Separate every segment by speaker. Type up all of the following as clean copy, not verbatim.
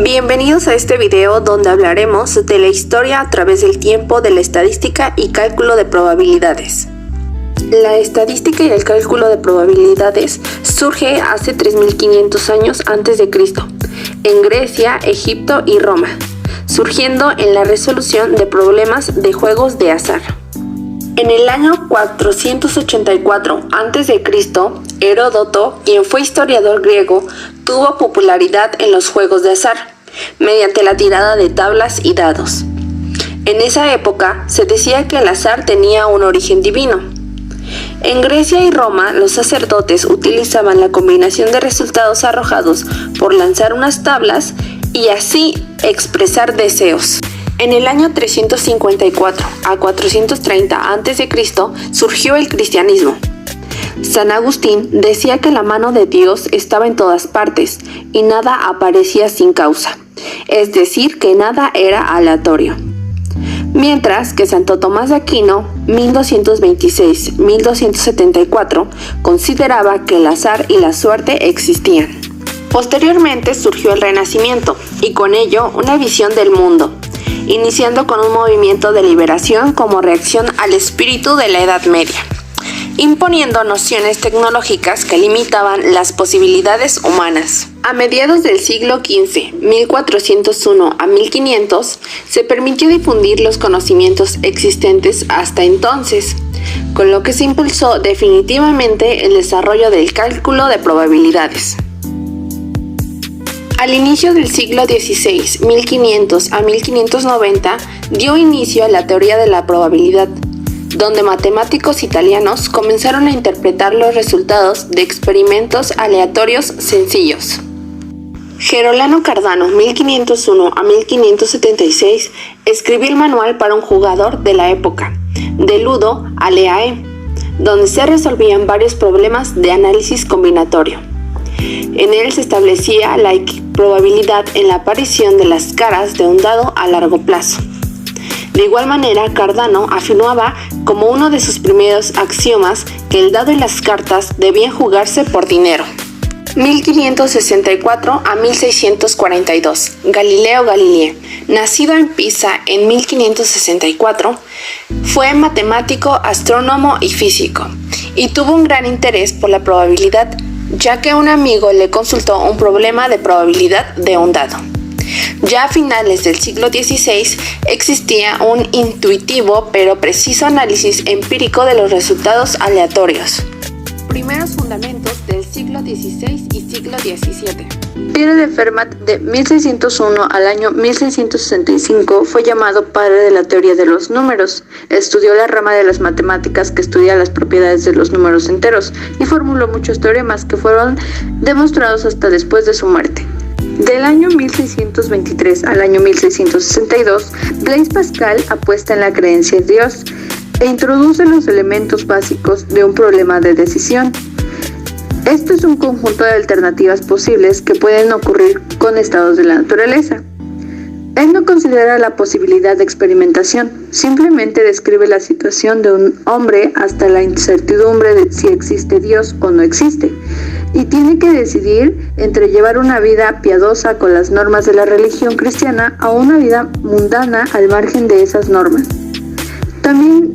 Speaker 1: Bienvenidos a este video donde hablaremos de la historia a través del tiempo de la estadística y cálculo de probabilidades. La estadística y el cálculo de probabilidades surge hace 3500 años antes de Cristo, en Grecia, Egipto y Roma, surgiendo en la resolución de problemas de juegos de azar. En el año 484 a.C., Heródoto, quien fue historiador griego, tuvo popularidad en los juegos de azar, mediante la tirada de tablas y dados. En esa época se decía que el azar tenía un origen divino. En Grecia y Roma, los sacerdotes utilizaban la combinación de resultados arrojados por lanzar unas tablas y así expresar deseos. En el año 354 a 430 a.C. surgió el cristianismo. San Agustín decía que la mano de Dios estaba en todas partes y nada aparecía sin causa, es decir, que nada era aleatorio. Mientras que Santo Tomás de Aquino, 1226-1274, consideraba que el azar y la suerte existían. Posteriormente surgió el Renacimiento y con ello una visión del mundo, iniciando con un movimiento de liberación como reacción al espíritu de la Edad Media, imponiendo nociones tecnológicas que limitaban las posibilidades humanas. A mediados del siglo XV, 1401 a 1500, se permitió difundir los conocimientos existentes hasta entonces, con lo que se impulsó definitivamente el desarrollo del cálculo de probabilidades. Al inicio del siglo XVI, 1500 a 1590, dio inicio a la teoría de la probabilidad, donde matemáticos italianos comenzaron a interpretar los resultados de experimentos aleatorios sencillos. Gerolano Cardano, 1501 a 1576, escribió el manual para un jugador de la época, de Ludo Aleae, donde se resolvían varios problemas de análisis combinatorio. En él se establecía la probabilidad en la aparición de las caras de un dado a largo plazo. De igual manera, Cardano afirmaba como uno de sus primeros axiomas que el dado y las cartas debían jugarse por dinero. 1564 a 1642. Galileo Galilei, nacido en Pisa en 1564, fue matemático, astrónomo y físico, y tuvo un gran interés por la probabilidad, ya que un amigo le consultó un problema de probabilidad de un dado. Ya a finales del siglo XVI existía un intuitivo pero preciso análisis empírico de los resultados aleatorios. Primeros fundamentos del siglo XVI y siglo XVII. Pierre de Fermat, de 1601 al año 1665, fue llamado padre de la teoría de los números. Estudió la rama de las matemáticas que estudia las propiedades de los números enteros y formuló muchos teoremas que fueron demostrados hasta después de su muerte. Del año 1623 al año 1662, Blaise Pascal apuesta en la creencia en Dios e introduce los elementos básicos de un problema de decisión. Esto es un conjunto de alternativas posibles que pueden ocurrir con estados de la naturaleza. Él no considera la posibilidad de experimentación, simplemente describe la situación de un hombre hasta la incertidumbre de si existe Dios o no existe, y tiene que decidir entre llevar una vida piadosa con las normas de la religión cristiana o una vida mundana al margen de esas normas. También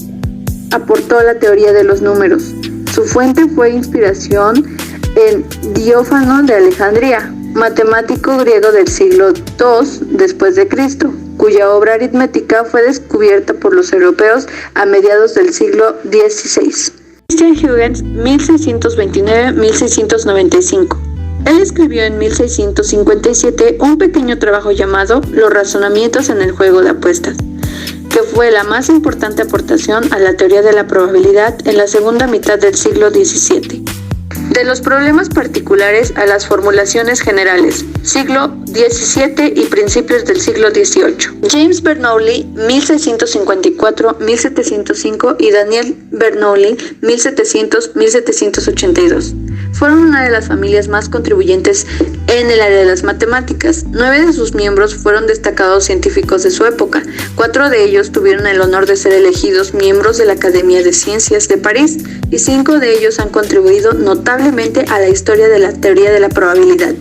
Speaker 1: aportó la teoría de los números. Su fuente fue inspiración en Diófano de Alejandría, matemático griego del siglo II después de Cristo, cuya obra aritmética fue descubierta por los europeos a mediados del siglo XVI. Christian Huygens, 1629-1695. Él escribió en 1657 un pequeño trabajo llamado Los razonamientos en el juego de apuestas, que fue la más importante aportación a la teoría de la probabilidad en la segunda mitad del siglo XVII. De los problemas particulares a las formulaciones generales, siglo XVII y principios del siglo XVIII. James Bernoulli, 1654-1705 y Daniel Bernoulli, 1700-1782. Fueron una de las familias más contribuyentes en el área de las matemáticas. 9 de sus miembros fueron destacados científicos de su época. 4 de ellos tuvieron el honor de ser elegidos miembros de la Academia de Ciencias de París y 5 de ellos han contribuido notablemente a la historia de la teoría de la probabilidad.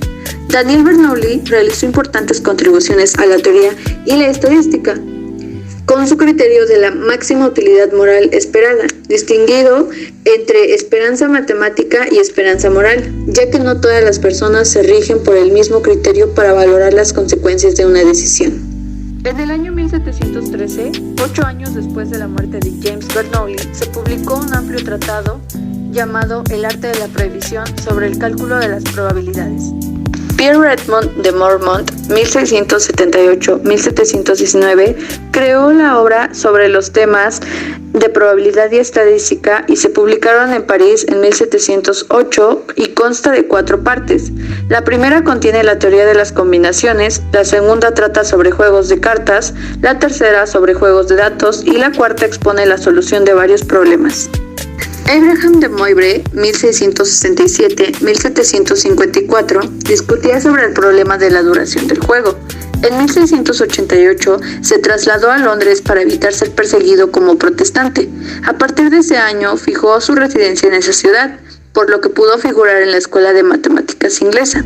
Speaker 2: Daniel Bernoulli realizó importantes contribuciones a la teoría y la estadística, con su criterio de la máxima utilidad moral esperada, distinguido entre esperanza matemática y esperanza moral, ya que no todas las personas se rigen por el mismo criterio para valorar las consecuencias de una decisión. En el año 1713, 8 años después de la muerte de James Bernoulli, se publicó un amplio tratado llamado El arte de la previsión sobre el cálculo de las probabilidades. Pierre Redmond de Mormont, 1678-1719, creó la obra sobre los temas de probabilidad y estadística y se publicaron en París en 1708 y consta de 4 partes. La primera contiene la teoría de las combinaciones, la segunda trata sobre juegos de cartas, la tercera sobre juegos de datos y la cuarta expone la solución de varios problemas. Abraham de Moivre, 1667-1754, discutía sobre el problema de la duración del juego. En 1688 se trasladó a Londres para evitar ser perseguido como protestante. A partir de ese año fijó su residencia en esa ciudad, por lo que pudo figurar en la Escuela de Matemáticas inglesa.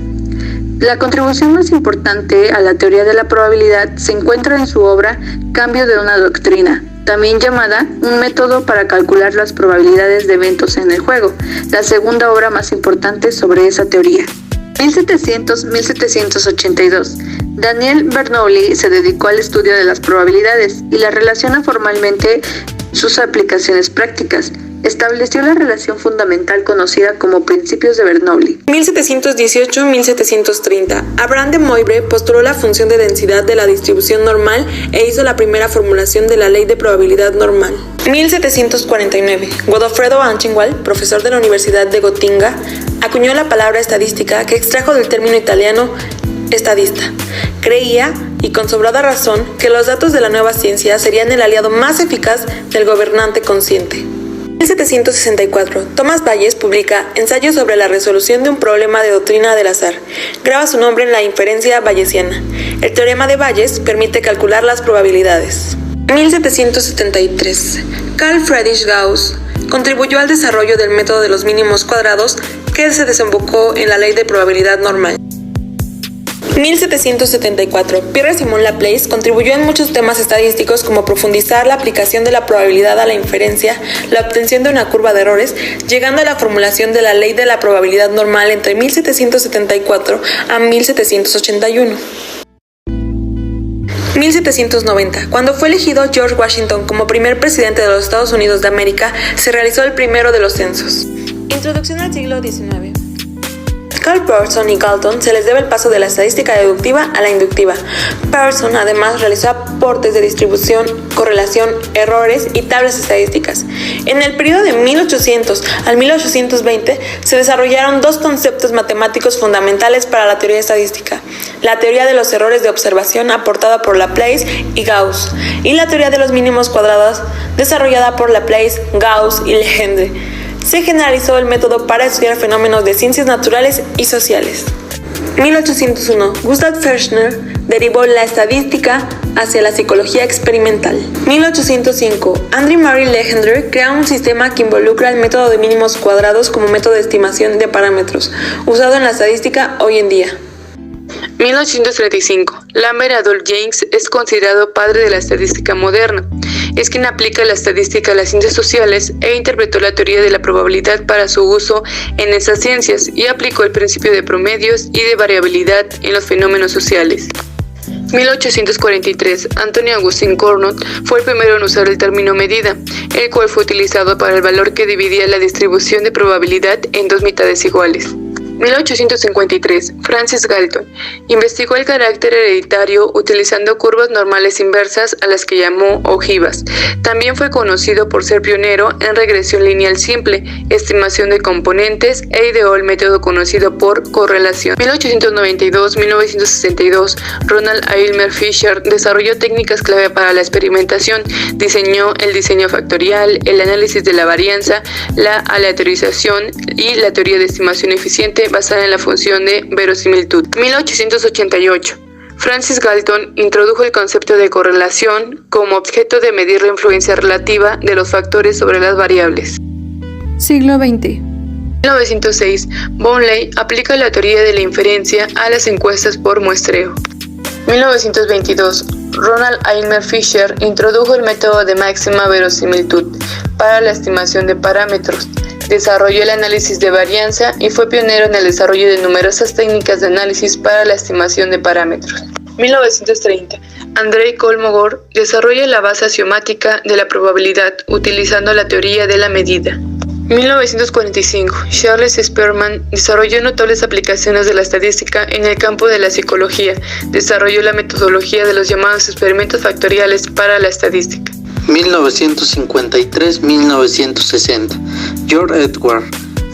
Speaker 2: La contribución más importante a la teoría de la probabilidad se encuentra en su obra Cambio de una doctrina, también llamada Un método para calcular las probabilidades de eventos en el juego, la segunda obra más importante sobre esa teoría. 1700-1782. Daniel Bernoulli se dedicó al estudio de las probabilidades y la relaciona formalmente sus aplicaciones prácticas. Estableció la relación fundamental conocida como principios de Bernoulli.
Speaker 3: 1718-1730. Abraham de Moivre postuló la función de densidad de la distribución normal e hizo la primera formulación de la ley de probabilidad normal. 1749. Godofredo Anchenwald, profesor de la Universidad de Gotinga, acuñó la palabra estadística que extrajo del término italiano estadista. Creía, y con sobrada razón, que los datos de la nueva ciencia serían el aliado más eficaz del gobernante consciente. 1764. Thomas Bayes publica Ensayo sobre la resolución de un problema de doctrina del azar. Graba su nombre en la inferencia bayesiana. El teorema de Bayes permite calcular las probabilidades. 1773. Carl Friedrich Gauss contribuyó al desarrollo del método de los mínimos cuadrados que se desembocó en la ley de probabilidad normal. 1774. Pierre-Simon Laplace contribuyó en muchos temas estadísticos como profundizar la aplicación de la probabilidad a la inferencia, la obtención de una curva de errores, llegando a la formulación de la ley de la probabilidad normal entre 1774 a 1781. 1790. Cuando fue elegido George Washington como primer presidente de los Estados Unidos de América, se realizó el primero de los censos. Introducción al siglo XIX. Carl Pearson y Galton se les debe el paso de la estadística deductiva a la inductiva. Pearson además realizó aportes de distribución, correlación, errores y tablas estadísticas. En el periodo de 1800 al 1820 se desarrollaron dos conceptos matemáticos fundamentales para la teoría estadística: la teoría de los errores de observación aportada por Laplace y Gauss, y la teoría de los mínimos cuadrados desarrollada por Laplace, Gauss y Legendre. Se generalizó el método para estudiar fenómenos de ciencias naturales y sociales. 1801. Gustav Fechner derivó la estadística hacia la psicología experimental. 1805. Andrew Murray Legendre crea un sistema que involucra el método de mínimos cuadrados como método de estimación de parámetros, usado en la estadística hoy en día.
Speaker 4: 1835. Lambert Adolph James es considerado padre de la estadística moderna. Es quien aplica la estadística a las ciencias sociales e interpretó la teoría de la probabilidad para su uso en esas ciencias y aplicó el principio de promedios y de variabilidad en los fenómenos sociales. 1843. Antonio Agustín Cournot fue el primero en usar el término medida, el cual fue utilizado para el valor que dividía la distribución de probabilidad en dos mitades iguales. 1853. Francis Galton investigó el carácter hereditario utilizando curvas normales inversas a las que llamó ojivas. También fue conocido por ser pionero en regresión lineal simple, estimación de componentes e ideó el método conocido por correlación. 1892-1962. Ronald Aylmer Fisher desarrolló técnicas clave para la experimentación, diseñó el diseño factorial, el análisis de la varianza, la aleatorización y la teoría de estimación eficiente basada en la función de verosimilitud. 1888. Francis Galton introdujo el concepto de correlación como objeto de medir la influencia relativa de los factores sobre las variables.
Speaker 5: Siglo XX.
Speaker 4: 1906, Bonnelly aplica la teoría de la inferencia a las encuestas por muestreo. 1922, Ronald Aylmer Fisher introdujo el método de máxima verosimilitud para la estimación de parámetros, desarrolló el análisis de varianza y fue pionero en el desarrollo de numerosas técnicas de análisis para la estimación de parámetros. 1930, Andrei Kolmogorov desarrolla la base axiomática de la probabilidad utilizando la teoría de la medida. 1945, Charles Spearman desarrolló notables aplicaciones de la estadística en el campo de la psicología. Desarrolló la metodología de los llamados experimentos factoriales para la estadística.
Speaker 5: 1953-1960, George Edward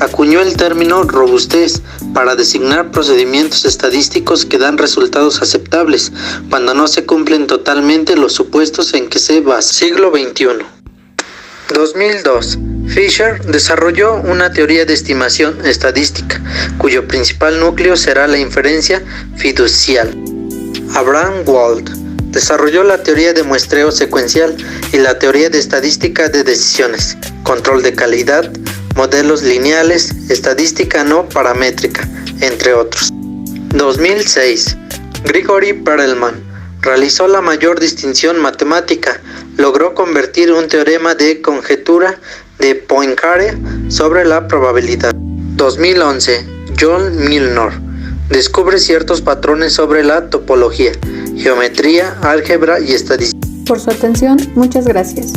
Speaker 5: acuñó el término robustez para designar procedimientos estadísticos que dan resultados aceptables cuando no se cumplen totalmente los supuestos en que se basa. Siglo XXI. 2002. Fisher desarrolló una teoría de estimación estadística, cuyo principal núcleo será la inferencia fiducial. Abraham Wald desarrolló la teoría de muestreo secuencial y la teoría de estadística de decisiones, control de calidad, modelos lineales, estadística no paramétrica, entre otros. 2006. Grigory Perelman realizó la mayor distinción matemática, logró convertir un teorema de conjetura de Poincaré sobre la probabilidad. 2011. John Milnor descubre ciertos patrones sobre la topología, geometría, álgebra y estadística.
Speaker 6: Por su atención, muchas gracias.